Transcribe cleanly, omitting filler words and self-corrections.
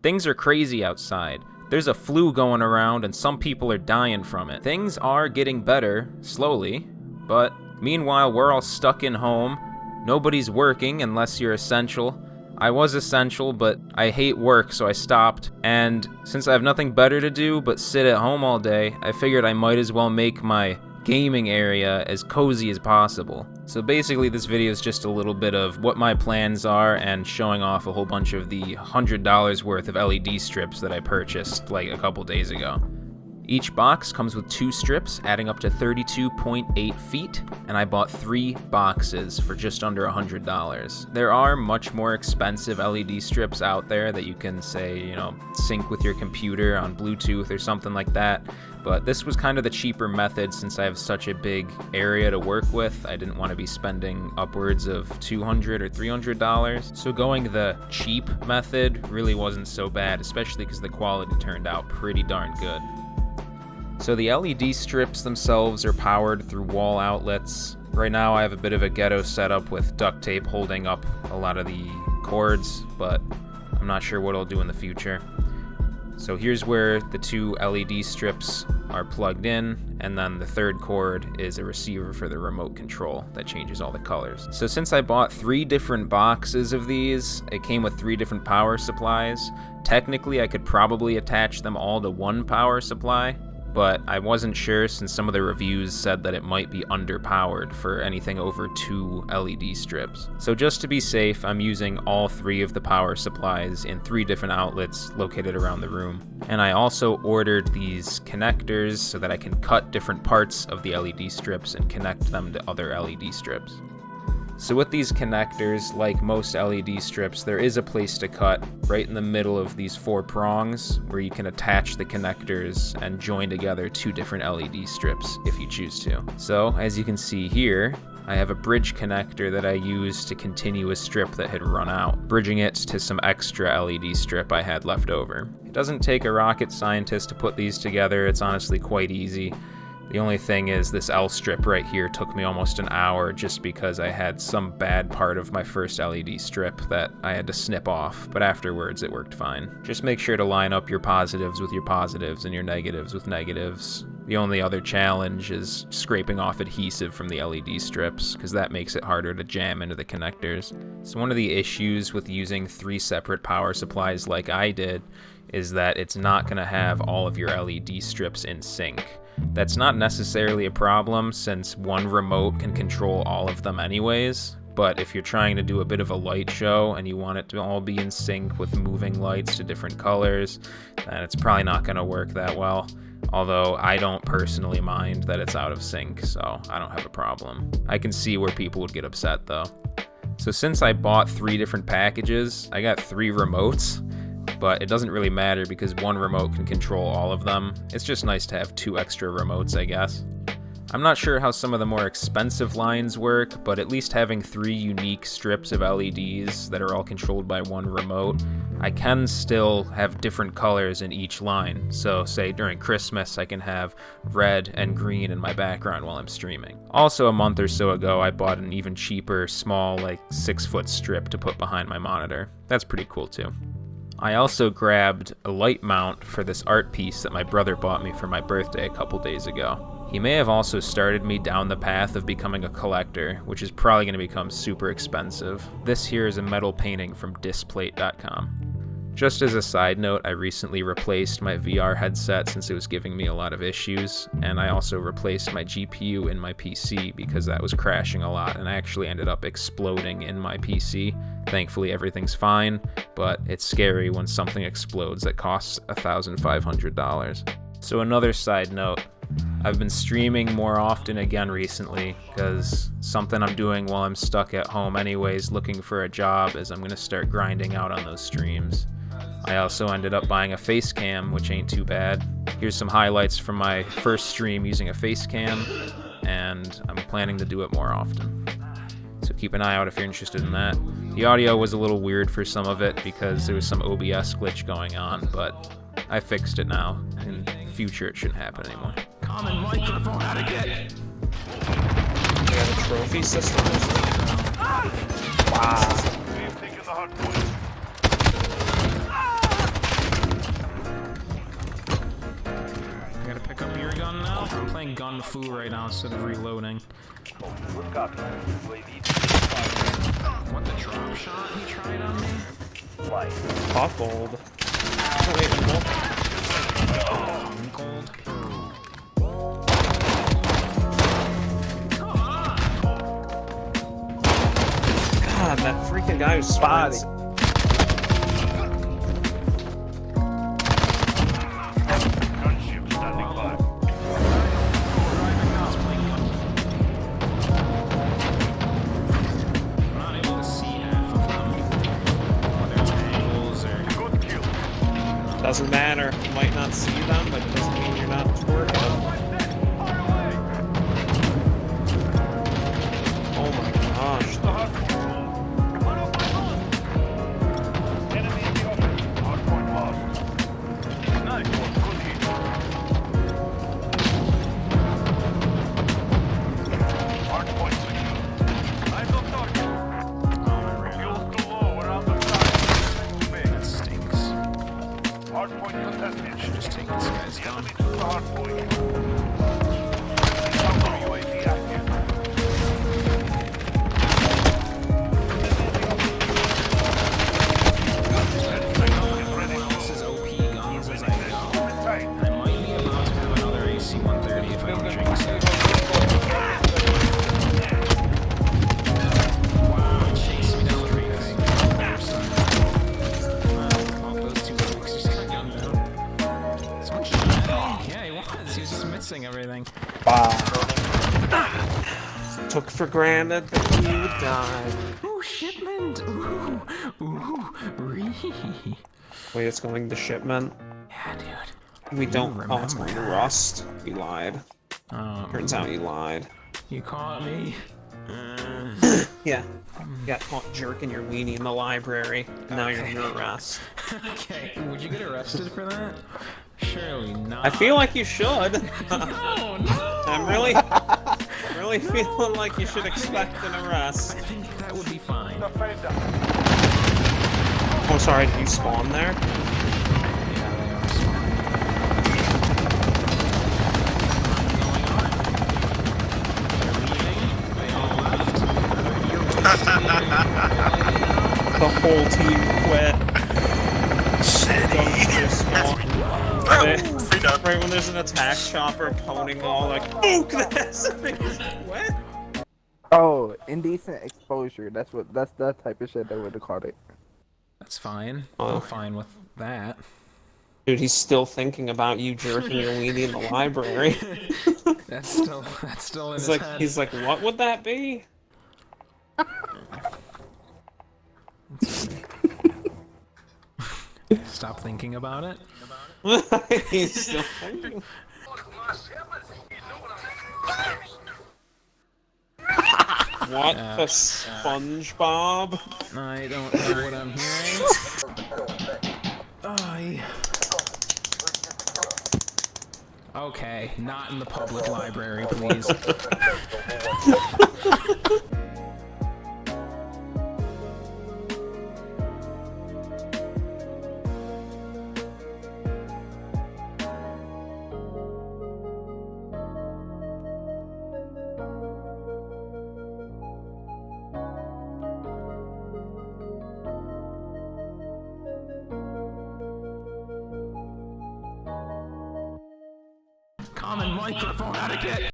Things are crazy outside. There's a flu going around and some people are dying from it. Things are getting better, slowly, but meanwhile we're all stuck in home. Nobody's working unless you're essential. I was essential, but I hate work, so I stopped. And since I have nothing better to do but sit at home all day, I figured I might as well make my gaming area as cozy as possible. So basically this video is just a little bit of what my plans are and showing off a whole bunch of the $100 worth of LED strips that I purchased like a couple days ago. Each box comes with 2 strips, adding up to 32.8 feet, and I bought 3 boxes for just under $100. There are much more expensive LED strips out there that you can say, sync with your computer on Bluetooth or something like that, but this was kind of the cheaper method since I have such a big area to work with. I didn't want to be spending upwards of $200 or $300, so going the cheap method really wasn't so bad, especially because the quality turned out pretty darn good. So the LED strips themselves are powered through wall outlets. Right now I have a bit of a ghetto setup with duct tape holding up a lot of the cords, but I'm not sure what I'll do in the future. So here's where the 2 LED strips are plugged in, and then the third cord is a receiver for the remote control that changes all the colors. So since I bought 3 different boxes of these, it came with 3 different power supplies. Technically I could probably attach them all to one power supply, but I wasn't sure since some of the reviews said that it might be underpowered for anything over 2 LED strips. So just to be safe, I'm using all 3 of the power supplies in 3 different outlets located around the room. And I also ordered these connectors so that I can cut different parts of the LED strips and connect them to other LED strips. So with these connectors, like most LED strips, there is a place to cut right in the middle of these 4 prongs where you can attach the connectors and join together 2 different LED strips if you choose to. So as you can see here, I have a bridge connector that I used to continue a strip that had run out, bridging it to some extra LED strip I had left over. It doesn't take a rocket scientist to put these together, it's honestly quite easy. The only thing is this L strip right here took me almost an hour just because I had some bad part of my first LED strip that I had to snip off, but afterwards it worked fine. Just make sure to line up your positives with your positives and your negatives with negatives. The only other challenge is scraping off adhesive from the LED strips, because that makes it harder to jam into the connectors. So one of the issues with using 3 separate power supplies like I did is that it's not going to have all of your LED strips in sync. That's not necessarily a problem since one remote can control all of them anyways, but if you're trying to do a bit of a light show and you want it to all be in sync with moving lights to different colors, then it's probably not going to work that well. Although I don't personally mind that it's out of sync, so I don't have a problem. I can see where people would get upset though. So since I bought 3 different packages, I got 3 remotes. But it doesn't really matter because one remote can control all of them. It's just nice to have 2 extra remotes, I guess. I'm not sure how some of the more expensive lines work, but at least having 3 unique strips of LEDs that are all controlled by one remote, I can still have different colors in each line. So say during Christmas, I can have red and green in my background while I'm streaming. Also a month or so ago, I bought an even cheaper, small, like 6-foot strip to put behind my monitor. That's pretty cool too. I also grabbed a light mount for this art piece that my brother bought me for my birthday a couple days ago. He may have also started me down the path of becoming a collector, which is probably going to become super expensive. This here is a metal painting from Displate.com. Just as a side note, I recently replaced my VR headset since it was giving me a lot of issues, and I also replaced my GPU in my PC because that was crashing a lot and I actually ended up exploding in my PC. Thankfully everything's fine, but it's scary when something explodes that costs $1,500. So another side note, I've been streaming more often again recently because something I'm doing while I'm stuck at home anyways looking for a job is I'm going to start grinding out on those streams. I also ended up buying a FaceCam, which ain't too bad. Here's some highlights from my first stream using a FaceCam, and I'm planning to do it more often. So keep an eye out if you're interested in that. The audio was a little weird for some of it because there was some OBS glitch going on, but I fixed it now. In the future, it shouldn't happen anymore. Common microphone etiquette. We have a trophy system. Wow. I'm playing Gun Fu right now instead of reloading. What, the drop shot he tried on me? Hot gold. Oh, wait, Gold. God, that freaking guy who's spotting. Doesn't matter. You might not see them, but it doesn't mean you're not twerking. Oh my gosh. Just take this guy's down. Everything. Wow. Took for granted that you would die. Ooh, shipment! Ooh, Wait, it's going to shipment? Yeah, dude. We don't. Oh, it's going to Rust. You lied. Turns out you lied. You caught me. Yeah. You got caught jerking your weenie in the library. Now you're under arrest. Okay. Would you get arrested for that? Surely not. I feel like you should. No. I'm really feeling like you should expect an arrest. I think that would be fine. Oh, sorry. Did you spawn there? The whole team quit. Right when there's an attack chopper toning all like, "Book this!" What? Oh, indecent exposure. That's that type of shit they would have called it. That's fine. Oh. I'm fine with that. Dude, he's still thinking about you jerking your weenie in the library. That's still in his head. He's like, what would that be? Stop thinking about it. He's still thinking. What the SpongeBob? I don't know what I'm hearing. Okay, not in the public library, please. Common microphone etiquette.